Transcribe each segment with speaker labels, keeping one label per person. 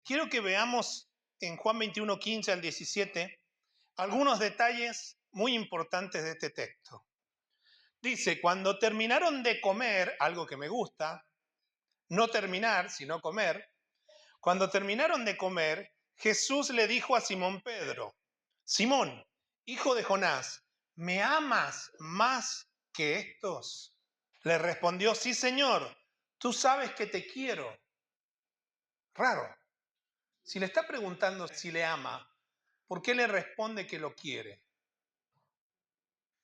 Speaker 1: Quiero que veamos en Juan 21, 15 al 17 algunos detalles muy importantes de este texto. Dice, cuando terminaron de comer, algo que me gusta, no terminar, sino comer, cuando terminaron de comer, Jesús le dijo a Simón Pedro, Simón, hijo de Jonás, ¿me amas más que estos? Le respondió, sí, Señor, tú sabes que te quiero. Raro. Si le está preguntando si le ama, ¿por qué le responde que lo quiere?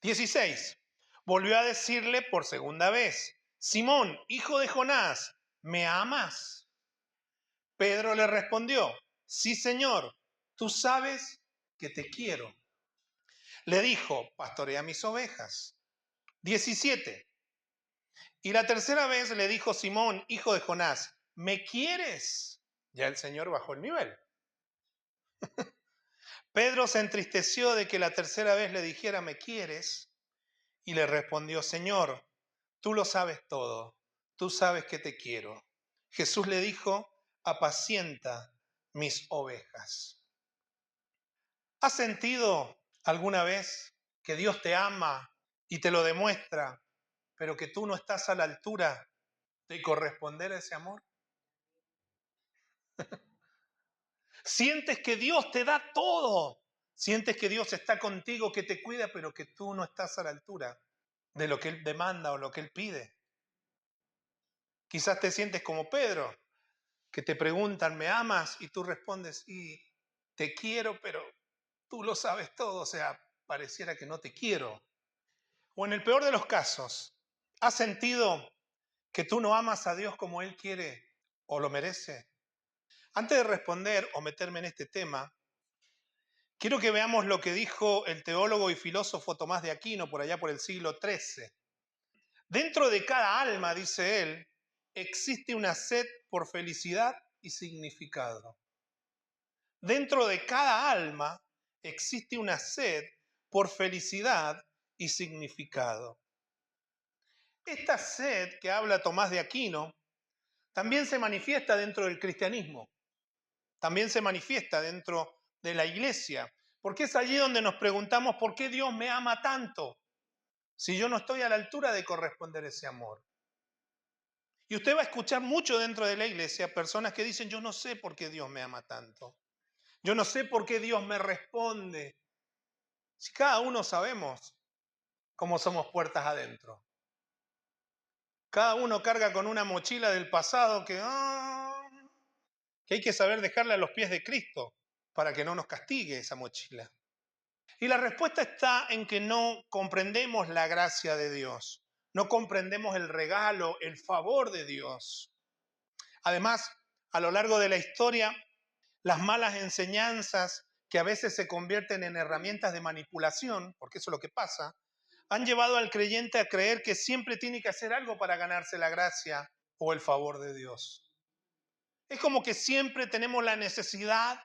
Speaker 1: 16. Volvió a decirle por segunda vez, Simón, hijo de Jonás, ¿me amas? Pedro le respondió, sí, Señor, tú sabes que te quiero. Le dijo, pastorea mis ovejas. 17. Y la tercera vez le dijo Simón, hijo de Jonás, ¿me quieres? Ya el Señor bajó el nivel. Pedro se entristeció de que la tercera vez le dijera, ¿me quieres? Y le respondió, Señor, tú lo sabes todo, tú sabes que te quiero. Jesús le dijo, apacienta mis ovejas. ¿Has sentido alguna vez que Dios te ama y te lo demuestra, pero que tú no estás a la altura de corresponder a ese amor? Sientes que Dios te da todo, sientes que Dios está contigo, que te cuida, pero que tú no estás a la altura de lo que Él demanda o lo que Él pide. Quizás te sientes como Pedro, que te preguntan, ¿me amas? Y tú respondes, y te quiero, pero tú lo sabes todo, o sea, pareciera que no te quiero. O en el peor de los casos, ¿has sentido que tú no amas a Dios como Él quiere o lo merece? Antes de responder o meterme en este tema, quiero que veamos lo que dijo el teólogo y filósofo Tomás de Aquino por allá por el siglo XIII. Dentro de cada alma, dice él, existe una sed por felicidad y significado. Dentro de cada alma existe una sed por felicidad y significado. Esta sed que habla Tomás de Aquino también se manifiesta dentro del cristianismo, también se manifiesta dentro de la iglesia, porque es allí donde nos preguntamos por qué Dios me ama tanto si yo no estoy a la altura de corresponder ese amor. Y usted va a escuchar mucho dentro de la iglesia personas que dicen, yo no sé por qué Dios me ama tanto. Yo no sé por qué Dios me responde. Si cada uno sabemos cómo somos puertas adentro. Cada uno carga con una mochila del pasado que hay que saber dejarla a los pies de Cristo para que no nos castigue esa mochila. Y la respuesta está en que no comprendemos la gracia de Dios. No comprendemos el regalo, el favor de Dios. Además, a lo largo de la historia, las malas enseñanzas que a veces se convierten en herramientas de manipulación, porque eso es lo que pasa, han llevado al creyente a creer que siempre tiene que hacer algo para ganarse la gracia o el favor de Dios. Es como que siempre tenemos la necesidad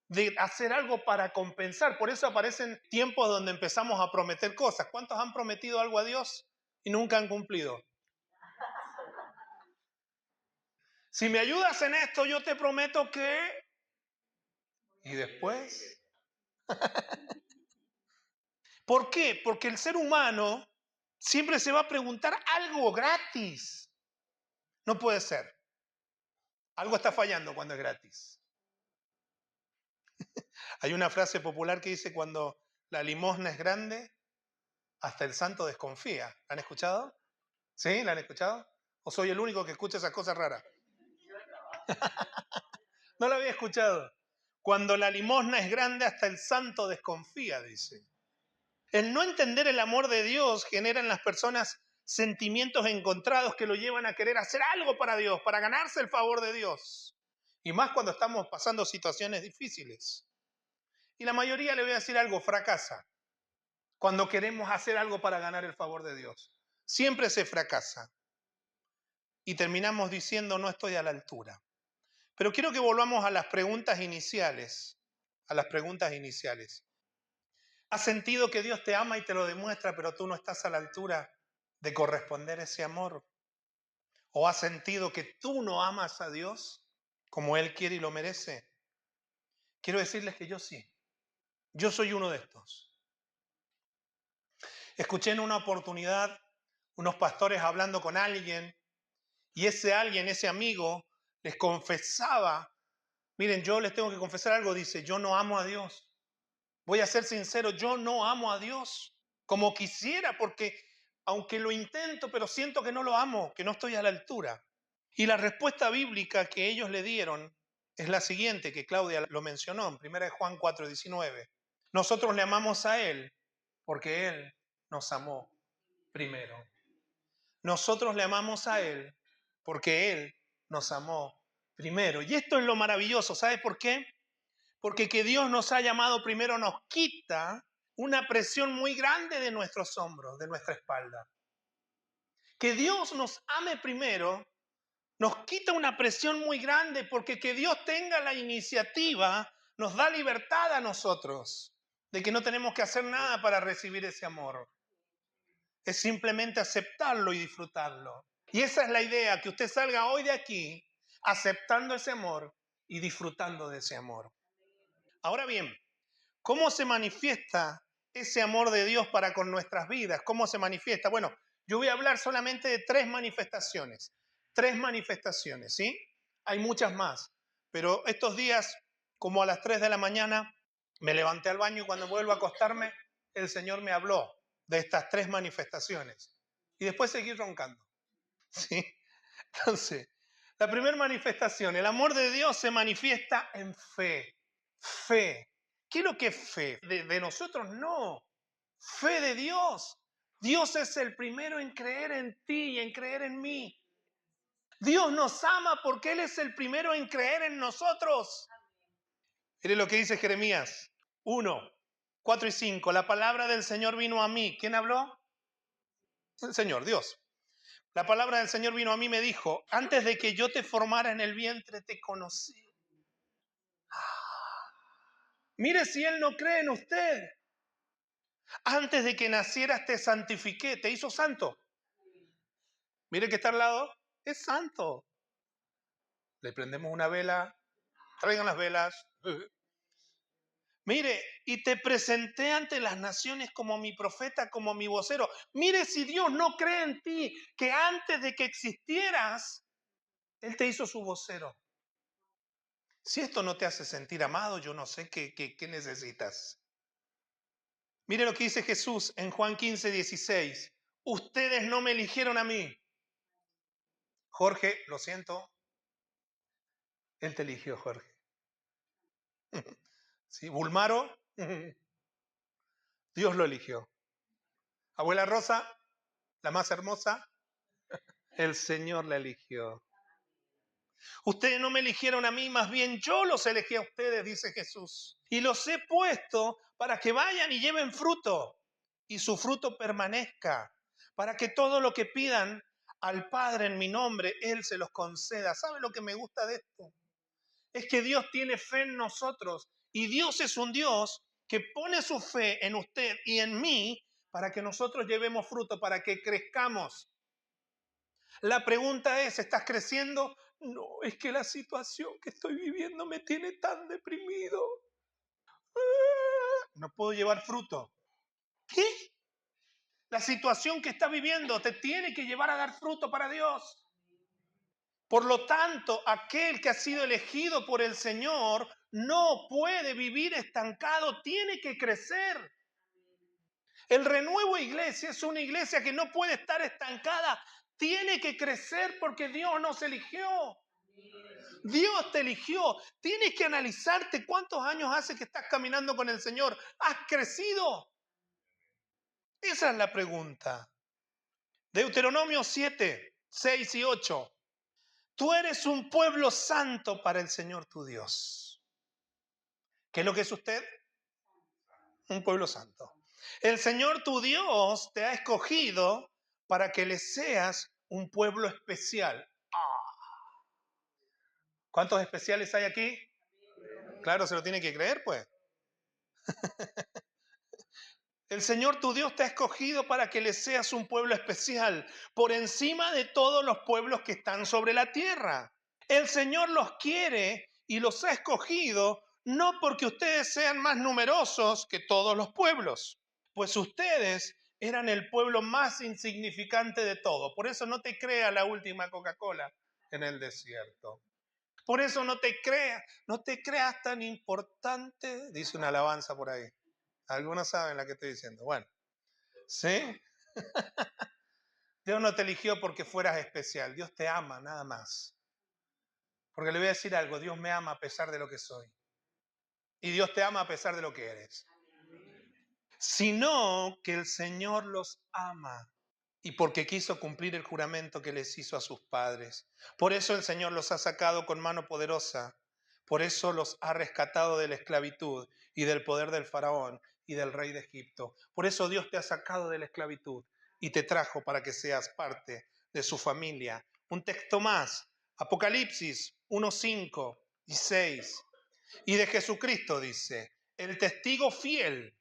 Speaker 1: de hacer algo para compensar. Por eso aparecen tiempos donde empezamos a prometer cosas. ¿Cuántos han prometido algo a Dios y nunca han cumplido? Si me ayudas en esto, yo te prometo que... Y después... ¿Por qué? Porque el ser humano siempre se va a preguntar algo gratis. No puede ser. Algo está fallando cuando es gratis. Hay una frase popular que dice, cuando la limosna es grande, hasta el santo desconfía. ¿La han escuchado? ¿Sí? ¿La han escuchado? ¿O soy el único que escucha esas cosas raras? No la había escuchado. Cuando la limosna es grande, hasta el santo desconfía, dice. El no entender el amor de Dios genera en las personas sentimientos encontrados que lo llevan a querer hacer algo para Dios, para ganarse el favor de Dios. Y más cuando estamos pasando situaciones difíciles. Y la mayoría, le voy a decir algo, fracasa cuando queremos hacer algo para ganar el favor de Dios. Siempre se fracasa. Y terminamos diciendo, no estoy a la altura. Pero quiero que volvamos a las preguntas iniciales. A las preguntas iniciales. ¿Has sentido que Dios te ama y te lo demuestra, pero tú no estás a la altura de corresponder ese amor? ¿O has sentido que tú no amas a Dios como Él quiere y lo merece? Quiero decirles que yo sí. Yo soy uno de estos. Escuché en una oportunidad unos pastores hablando con alguien y ese alguien, ese amigo, les confesaba, miren, yo les tengo que confesar algo, dice, yo no amo a Dios. Voy a ser sincero, yo no amo a Dios como quisiera porque aunque lo intento, pero siento que no lo amo, que no estoy a la altura. Y la respuesta bíblica que ellos le dieron es la siguiente, que Claudia lo mencionó en 1 Juan 4:19. Nosotros le amamos a Él porque Él nos amó primero. Nosotros le amamos a Él porque Él nos amó primero. Y esto es lo maravilloso, ¿sabe por qué? Porque que Dios nos ha llamado primero nos quita una presión muy grande de nuestros hombros, de nuestra espalda. Que Dios nos ame primero nos quita una presión muy grande porque que Dios tenga la iniciativa nos da libertad a nosotros de que no tenemos que hacer nada para recibir ese amor. Es simplemente aceptarlo y disfrutarlo. Y esa es la idea, que usted salga hoy de aquí aceptando ese amor y disfrutando de ese amor. Ahora bien, ¿cómo se manifiesta ese amor de Dios para con nuestras vidas? ¿Cómo se manifiesta? Bueno, yo voy a hablar solamente de tres manifestaciones. Tres manifestaciones, ¿sí? Hay muchas más. Pero estos días, como a las 3 de la mañana, me levanté al baño y cuando vuelvo a acostarme, el Señor me habló de estas tres manifestaciones. Y después seguí roncando, ¿sí? Entonces, la primera manifestación, el amor de Dios se manifiesta en fe. Fe. ¿Qué es lo que es fe? De nosotros no. Fe de Dios. Dios es el primero en creer en ti y en creer en mí. Dios nos ama porque Él es el primero en creer en nosotros. Mire lo que dice Jeremías 1, 4 y 5. La palabra del Señor vino a mí. ¿Quién habló? El Señor, Dios. La palabra del Señor vino a mí y me dijo, antes de que yo te formara en el vientre te conocí. Mire si Él no cree en usted. Antes de que nacieras te santifiqué, te hizo santo. Mire que está al lado, es santo. Le prendemos una vela, traigan las velas. Mire, y te presenté ante las naciones como mi profeta, como mi vocero. Mire si Dios no cree en ti, que antes de que existieras, Él te hizo su vocero. Si esto no te hace sentir amado, yo no sé qué necesitas. Mire lo que dice Jesús en Juan 15:16. Ustedes no me eligieron a mí. Jorge, lo siento, Él te eligió, Jorge. ¿Sí? Bulmaro, Dios lo eligió. Abuela Rosa, la más hermosa, el Señor la eligió. Ustedes no me eligieron a mí, más bien yo los elegí a ustedes, dice Jesús. Y los he puesto para que vayan y lleven fruto y su fruto permanezca, para que todo lo que pidan al Padre en mi nombre, Él se los conceda. ¿Sabe lo que me gusta de esto? Es que Dios tiene fe en nosotros y Dios es un Dios que pone su fe en usted y en mí para que nosotros llevemos fruto, para que crezcamos. La pregunta es, ¿estás creciendo? No, es que la situación que estoy viviendo me tiene tan deprimido. No puedo llevar fruto. ¿Qué? La situación que estás viviendo te tiene que llevar a dar fruto para Dios. Por lo tanto, aquel que ha sido elegido por el Señor no puede vivir estancado, tiene que crecer. El Renuevo Iglesia es una iglesia que no puede estar estancada, tiene que crecer porque Dios nos eligió. Dios te eligió. Tienes que analizarte cuántos años hace que estás caminando con el Señor. ¿Has crecido? Esa es la pregunta. Deuteronomio 7, 6 y 8. Tú eres un pueblo santo para el Señor tu Dios. ¿Qué es lo que es usted? Un pueblo santo. El Señor tu Dios te ha escogido para que le seas un pueblo especial. ¿Cuántos especiales hay aquí? Claro, se lo tiene que creer, pues. El Señor tu Dios te ha escogido para que le seas un pueblo especial, por encima de todos los pueblos que están sobre la tierra. El Señor los quiere y los ha escogido no porque ustedes sean más numerosos que todos los pueblos, pues ustedes eran el pueblo más insignificante de todo. Por eso no te creas la última Coca-Cola en el desierto. Por eso no te creas tan importante, dice una alabanza por ahí. Algunos saben la que estoy diciendo. Bueno, ¿sí? Dios no te eligió porque fueras especial. Dios te ama, nada más. Porque le voy a decir algo, Dios me ama a pesar de lo que soy. Y Dios te ama a pesar de lo que eres. Sino que el Señor los ama y porque quiso cumplir el juramento que les hizo a sus padres. Por eso el Señor los ha sacado con mano poderosa. Por eso los ha rescatado de la esclavitud y del poder del faraón y del rey de Egipto. Por eso Dios te ha sacado de la esclavitud y te trajo para que seas parte de su familia. Un texto más, Apocalipsis 1, 5 y 6. Y de Jesucristo dice, el testigo fiel,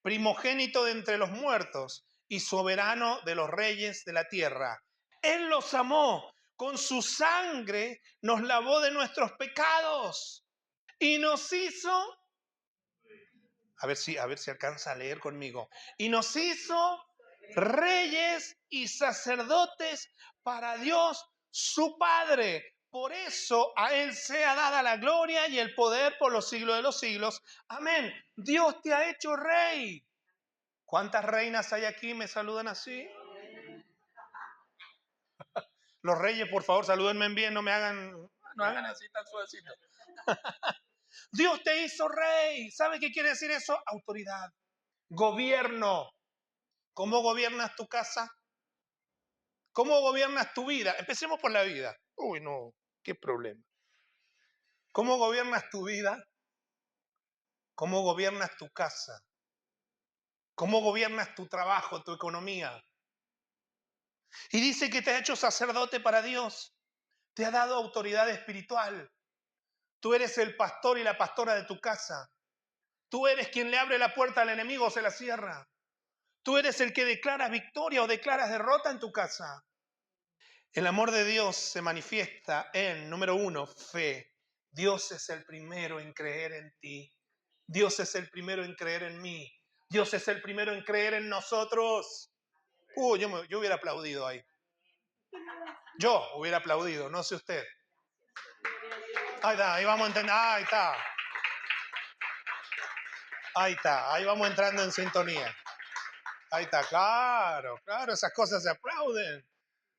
Speaker 1: primogénito de entre los muertos y soberano de los reyes de la tierra. Él los amó, con su sangre nos lavó de nuestros pecados y nos hizo, a ver si alcanza a leer conmigo, y nos hizo reyes y sacerdotes para Dios su Padre. Por eso a Él sea dada la gloria y el poder por los siglos de los siglos. Amén. Dios te ha hecho rey. ¿Cuántas reinas hay aquí? ¿Me saludan así? Los reyes, por favor, salúdenme bien, no hagan así tan suavecito. Dios te hizo rey. ¿Sabe qué quiere decir eso? Autoridad. Gobierno. ¿Cómo gobiernas tu casa? ¿Cómo gobiernas tu vida? Empecemos por la vida. Uy, no, qué problema. ¿Cómo gobiernas tu vida? ¿Cómo gobiernas tu casa? ¿Cómo gobiernas tu trabajo, tu economía? Y dice que te ha hecho sacerdote para Dios. Te ha dado autoridad espiritual. Tú eres el pastor y la pastora de tu casa. Tú eres quien le abre la puerta al enemigo o se la cierra. Tú eres el que declaras victoria o declaras derrota en tu casa. El amor de Dios se manifiesta en, número 1, fe. Dios es el primero en creer en ti. Dios es el primero en creer en mí. Dios es el primero en creer en nosotros. Yo hubiera aplaudido ahí. Yo hubiera aplaudido, no sé usted. Ahí está, ahí vamos a entender. Ahí está. Ahí está, ahí vamos entrando en sintonía. Ahí está, claro, esas cosas se aplauden.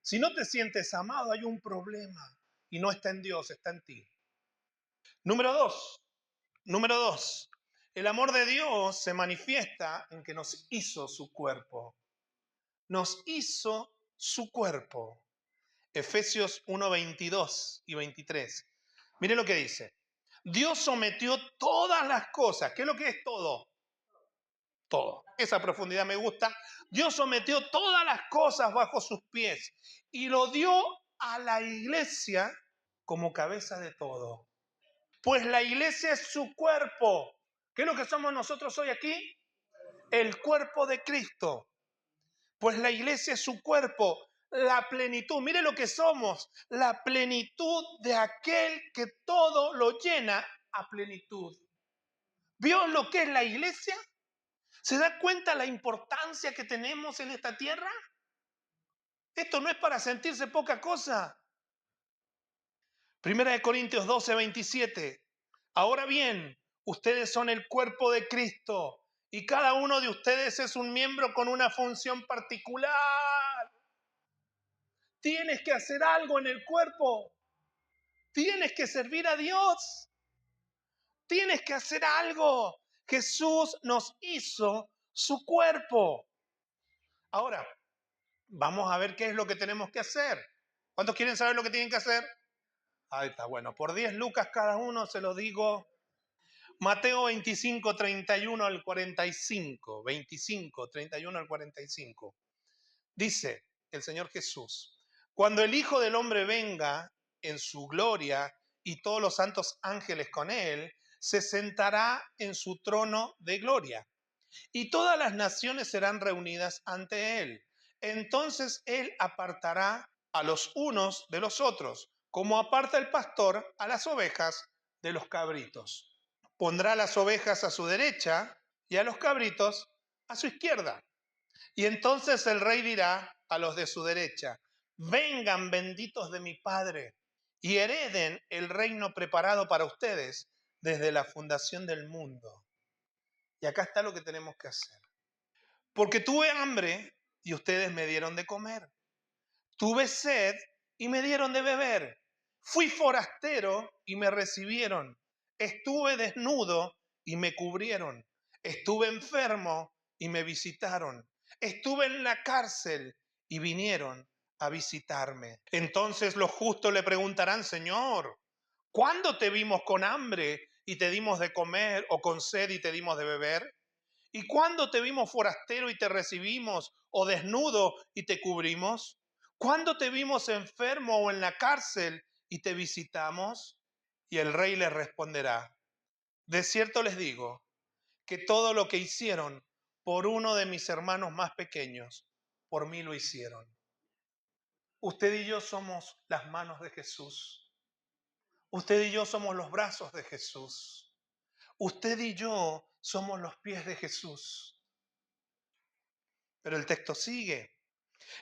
Speaker 1: Si no te sientes amado, hay un problema. Y no está en Dios, está en ti. Número dos. El amor de Dios se manifiesta en que nos hizo su cuerpo. Nos hizo su cuerpo. Efesios 1, 22 y 23. Miren lo que dice. Dios sometió todas las cosas. ¿Qué es lo que es todo? Todo. Esa profundidad me gusta. Dios sometió todas las cosas bajo sus pies y lo dio a la iglesia como cabeza de todo. Pues la iglesia es su cuerpo. ¿Qué es lo que somos nosotros hoy aquí? El cuerpo de Cristo. Pues la iglesia es su cuerpo, la plenitud. Mire lo que somos, la plenitud de aquel que todo lo llena a plenitud. ¿Vio lo que es la iglesia? ¿Se da cuenta la importancia que tenemos en esta tierra? Esto no es para sentirse poca cosa. Primera de Corintios 12, 27. Ahora bien, ustedes son el cuerpo de Cristo y cada uno de ustedes es un miembro con una función particular. Tienes que hacer algo en el cuerpo. Tienes que servir a Dios. Tienes que hacer algo. Jesús nos hizo su cuerpo. Ahora, vamos a ver qué es lo que tenemos que hacer. ¿Cuántos quieren saber lo que tienen que hacer? Ahí está, bueno, por 10 lucas cada uno se lo digo. Mateo 25, 31 al 45. 25, 31 al 45. Dice el Señor Jesús, cuando el Hijo del Hombre venga en su gloria y todos los santos ángeles con él, se sentará en su trono de gloria. y todas las naciones serán reunidas ante él. Entonces él apartará a los unos de los otros, como aparta el pastor a las ovejas de los cabritos. Pondrá las ovejas a su derecha y a los cabritos a su izquierda. Y entonces el rey dirá a los de su derecha: vengan, benditos de mi Padre, y hereden el reino preparado para ustedes desde la fundación del mundo. Y acá está lo que tenemos que hacer. Porque tuve hambre y ustedes me dieron de comer. Tuve sed y me dieron de beber. Fui forastero y me recibieron. Estuve desnudo y me cubrieron. Estuve enfermo y me visitaron. Estuve en la cárcel y vinieron a visitarme. Entonces los justos le preguntarán: Señor, ¿cuándo te vimos con hambre y te dimos de comer, o con sed y te dimos de beber? ¿Y cuándo te vimos forastero y te recibimos, o desnudo y te cubrimos? ¿Cuándo te vimos enfermo o en la cárcel y te visitamos? Y el rey les responderá: de cierto les digo que todo lo que hicieron por uno de mis hermanos más pequeños, por mí lo hicieron. Usted y yo somos las manos de Jesús. Usted y yo somos los brazos de Jesús. Usted y yo somos los pies de Jesús. Pero el texto sigue.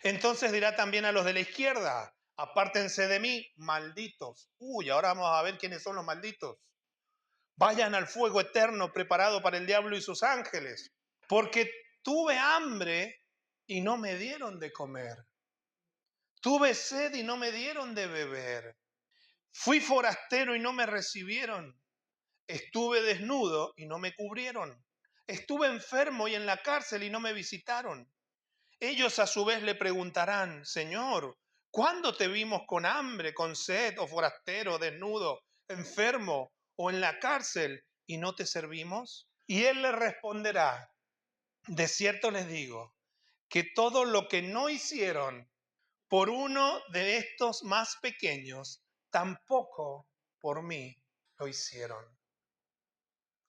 Speaker 1: Entonces dirá también a los de la izquierda: apártense de mí, malditos. Uy, ahora vamos a ver quiénes son los malditos. Vayan al fuego eterno preparado para el diablo y sus ángeles. Porque tuve hambre y no me dieron de comer. Tuve sed y no me dieron de beber. Fui forastero y no me recibieron. Estuve desnudo y no me cubrieron. Estuve enfermo y en la cárcel y no me visitaron. Ellos a su vez le preguntarán: Señor, ¿cuándo te vimos con hambre, con sed, o forastero, desnudo, enfermo, o en la cárcel y no te servimos? Y él le responderá: de cierto les digo que todo lo que no hicieron por uno de estos más pequeños, tampoco por mí lo hicieron.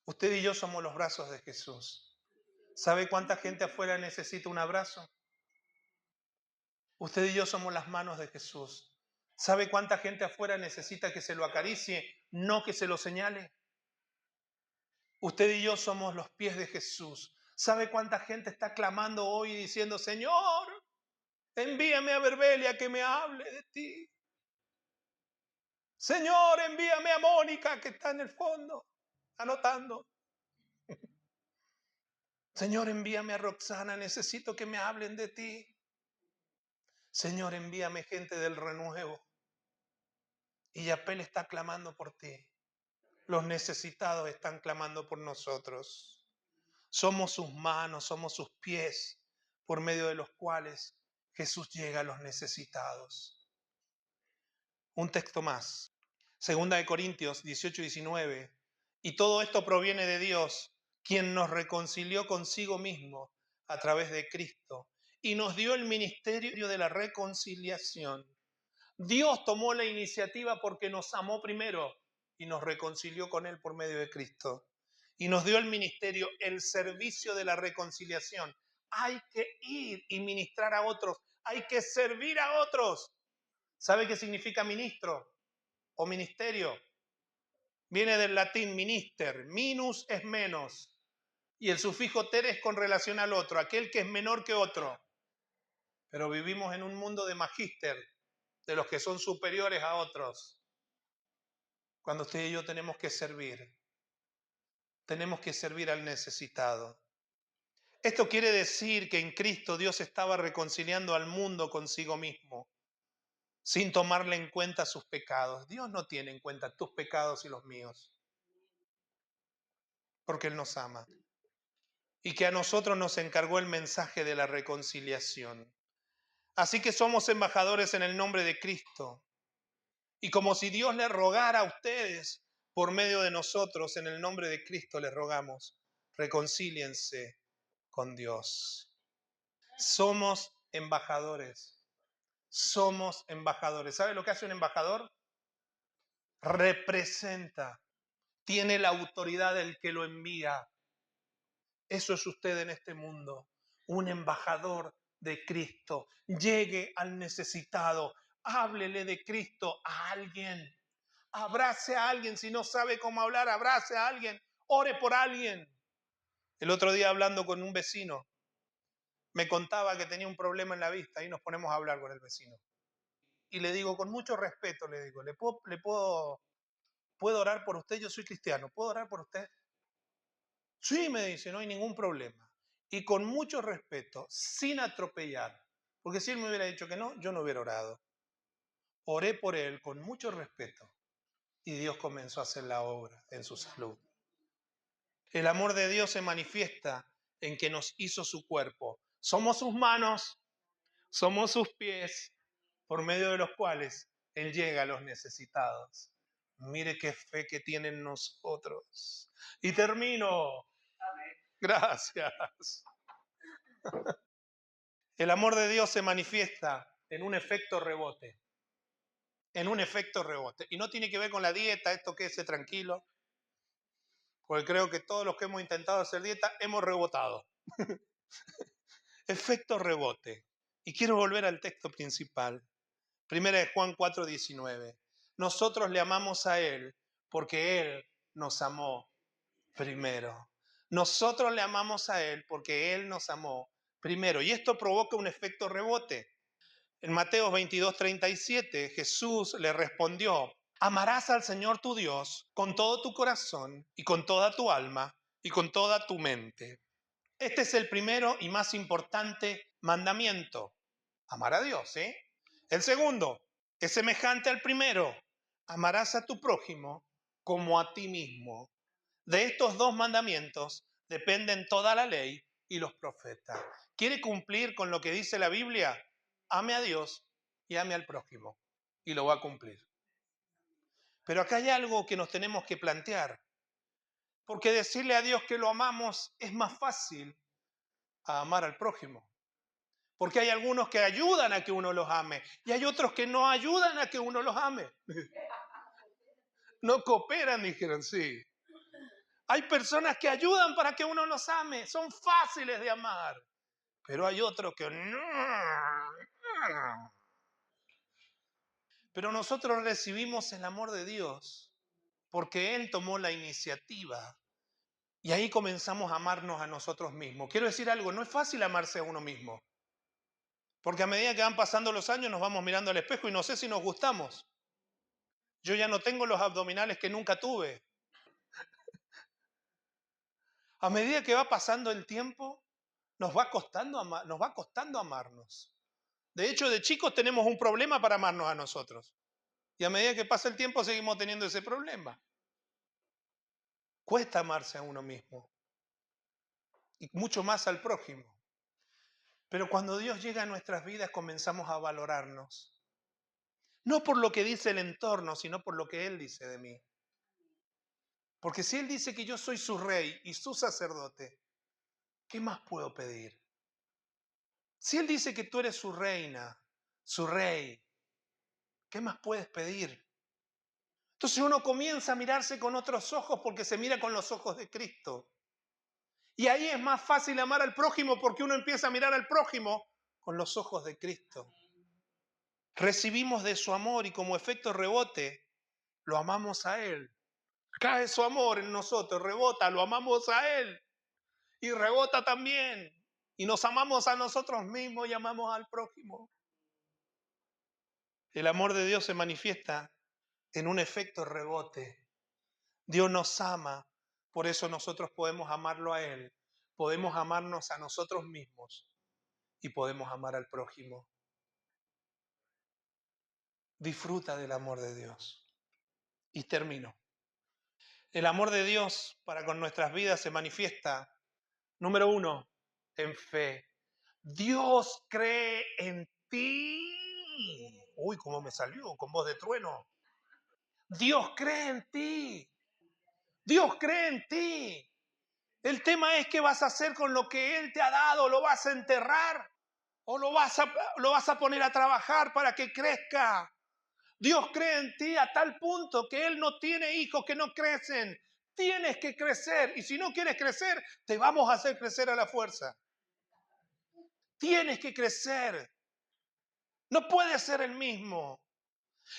Speaker 1: Usted y yo somos los brazos de Jesús. ¿Sabe cuánta gente afuera necesita un abrazo? Usted y yo somos las manos de Jesús. ¿Sabe cuánta gente afuera necesita que se lo acaricie, no que se lo señale? Usted y yo somos los pies de Jesús. ¿Sabe cuánta gente está clamando hoy diciendo: Señor, envíame a Berbelia que me hable de ti? Señor, envíame a Mónica que está en el fondo, anotando. Señor, envíame a Roxana, necesito que me hablen de ti. Señor, envíame gente del renuevo. Y Yapel está clamando por ti. Los necesitados están clamando por nosotros. Somos sus manos, somos sus pies, por medio de los cuales Jesús llega a los necesitados. Un texto más. Segunda de Corintios 18-19. Y todo esto proviene de Dios, quien nos reconcilió consigo mismo a través de Cristo y nos dio el ministerio de la reconciliación. Dios tomó la iniciativa porque nos amó primero y nos reconcilió con Él por medio de Cristo. Y nos dio el ministerio, el servicio de la reconciliación. Hay que ir y ministrar a otros. Hay que servir a otros. ¿Sabe qué significa ministro o ministerio? Viene del latín minister. Minus es menos. Y el sufijo ter es con relación al otro, aquel que es menor que otro. Pero vivimos en un mundo de magíster, de los que son superiores a otros. Cuando usted y yo tenemos que servir al necesitado. Esto quiere decir que en Cristo Dios estaba reconciliando al mundo consigo mismo, sin tomarle en cuenta sus pecados. Dios no tiene en cuenta tus pecados y los míos, porque Él nos ama. Y que a nosotros nos encargó el mensaje de la reconciliación. Así que somos embajadores en el nombre de Cristo. Y como si Dios le rogara a ustedes por medio de nosotros, en el nombre de Cristo les rogamos: reconcíliense con Dios. Somos embajadores. Somos embajadores. ¿Sabe lo que hace un embajador? Representa, tiene la autoridad del que lo envía. Eso es usted en este mundo, un embajador de Cristo. Llegue al necesitado, háblele de Cristo a alguien, abrace a alguien. Si no sabe cómo hablar, abrace a alguien, ore por alguien. El otro día hablando con un vecino, me contaba que tenía un problema en la vista y nos ponemos a hablar con el vecino. Y le digo, con mucho respeto, le digo, ¿puedo orar por usted? Yo soy cristiano, ¿puedo orar por usted? Sí, me dice, no hay ningún problema. Y con mucho respeto, sin atropellar, porque si él me hubiera dicho que no, yo no hubiera orado. Oré por él con mucho respeto y Dios comenzó a hacer la obra en su salud. El amor de Dios se manifiesta en que nos hizo su cuerpo. Somos sus manos, somos sus pies, por medio de los cuales Él llega a los necesitados. Mire qué fe que tienen nosotros. Y termino. Gracias. El amor de Dios se manifiesta en un efecto rebote. En un efecto rebote. Y no tiene que ver con la dieta, esto que es tranquilo, porque creo que todos los que hemos intentado hacer dieta hemos rebotado. Efecto rebote. Y quiero volver al texto principal. Primera de Juan 4:19. Nosotros le amamos a Él porque Él nos amó primero. Nosotros le amamos a Él porque Él nos amó primero. Y esto provoca un efecto rebote. En Mateo 22:37, Jesús le respondió, amarás al Señor tu Dios con todo tu corazón y con toda tu alma y con toda tu mente. Este es el primero y más importante mandamiento. Amar a Dios, ¿eh? El segundo es semejante al primero. Amarás a tu prójimo como a ti mismo. De estos dos mandamientos dependen toda la ley y los profetas. ¿Quiere cumplir con lo que dice la Biblia? Ame a Dios y ame al prójimo. Y lo va a cumplir. Pero acá hay algo que nos tenemos que plantear. Porque decirle a Dios que lo amamos es más fácil a amar al prójimo. Porque hay algunos que ayudan a que uno los ame y hay otros que no ayudan a que uno los ame. No cooperan, dijeron, sí. Hay personas que ayudan para que uno los ame, son fáciles de amar. Pero hay otros que no. Pero nosotros recibimos el amor de Dios porque Él tomó la iniciativa y ahí comenzamos a amarnos a nosotros mismos. Quiero decir algo, no es fácil amarse a uno mismo. Porque a medida que van pasando los años nos vamos mirando al espejo y no sé si nos gustamos. Yo ya no tengo los abdominales que nunca tuve. A medida que va pasando el tiempo, nos va costando amarnos. De hecho, de chicos tenemos un problema para amarnos a nosotros. Y a medida que pasa el tiempo seguimos teniendo ese problema. Cuesta amarse a uno mismo. Y mucho más al prójimo. Pero cuando Dios llega a nuestras vidas comenzamos a valorarnos. No por lo que dice el entorno, sino por lo que Él dice de mí. Porque si Él dice que yo soy su rey y su sacerdote, ¿qué más puedo pedir? Si Él dice que tú eres su reina, su rey, ¿qué más puedes pedir? Entonces uno comienza a mirarse con otros ojos porque se mira con los ojos de Cristo. Y ahí es más fácil amar al prójimo porque uno empieza a mirar al prójimo con los ojos de Cristo. Recibimos de su amor y como efecto rebote, lo amamos a Él. Cae su amor en nosotros, rebota, lo amamos a Él. Y rebota también. Y nos amamos a nosotros mismos y amamos al prójimo. El amor de Dios se manifiesta en un efecto rebote. Dios nos ama, por eso nosotros podemos amarlo a Él. Podemos amarnos a nosotros mismos y podemos amar al prójimo. Disfruta del amor de Dios. Y termino. El amor de Dios para con nuestras vidas se manifiesta, número 1, en fe. Dios cree en ti. Uy, cómo me salió, con voz de trueno. Dios cree en ti. Dios cree en ti. El tema es qué vas a hacer con lo que Él te ha dado. ¿Lo vas a enterrar? ¿O lo vas a poner a trabajar para que crezca? Dios cree en ti a tal punto que Él no tiene hijos que no crecen. Tienes que crecer. Y si no quieres crecer, te vamos a hacer crecer a la fuerza. Tienes que crecer. No puedes ser el mismo.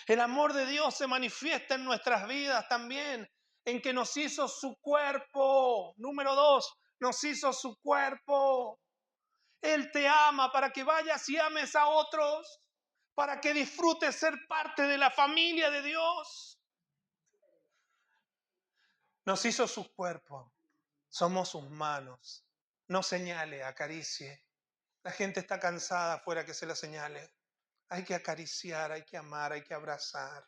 Speaker 1: El amor de Dios se manifiesta en nuestras vidas también, en que nos hizo su cuerpo. Número 2, nos hizo su cuerpo. Él te ama para que vayas y ames a otros, para que disfrutes ser parte de la familia de Dios. Nos hizo su cuerpo. Somos sus manos. No señale, acaricie. La gente está cansada afuera que se la señale. Hay que acariciar, hay que amar, hay que abrazar.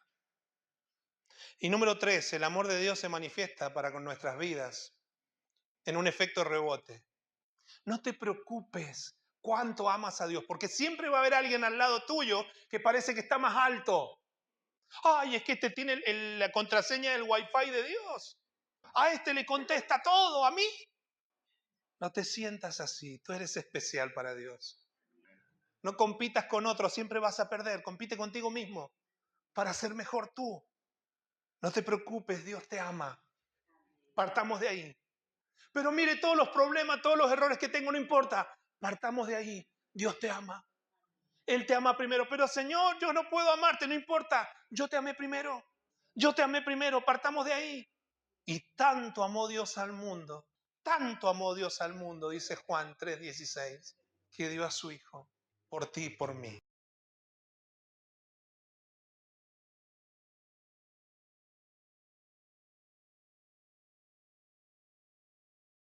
Speaker 1: Y número 3, el amor de Dios se manifiesta para con nuestras vidas en un efecto rebote. No te preocupes cuánto amas a Dios, porque siempre va a haber alguien al lado tuyo que parece que está más alto. Ay, es que este tiene la contraseña del Wi-Fi de Dios. A este le contesta todo, a mí. No te sientas así, tú eres especial para Dios. No compitas con otros, siempre vas a perder. Compite contigo mismo para ser mejor tú. No te preocupes, Dios te ama. Partamos de ahí. Pero mire todos los problemas, todos los errores que tengo, no importa. Partamos de ahí. Dios te ama. Él te ama primero. Pero Señor, yo no puedo amarte, no importa. Yo te amé primero. Yo te amé primero. Partamos de ahí. Y tanto amó Dios al mundo. Tanto amó Dios al mundo, dice Juan 3:16, que dio a su Hijo por ti y por mí.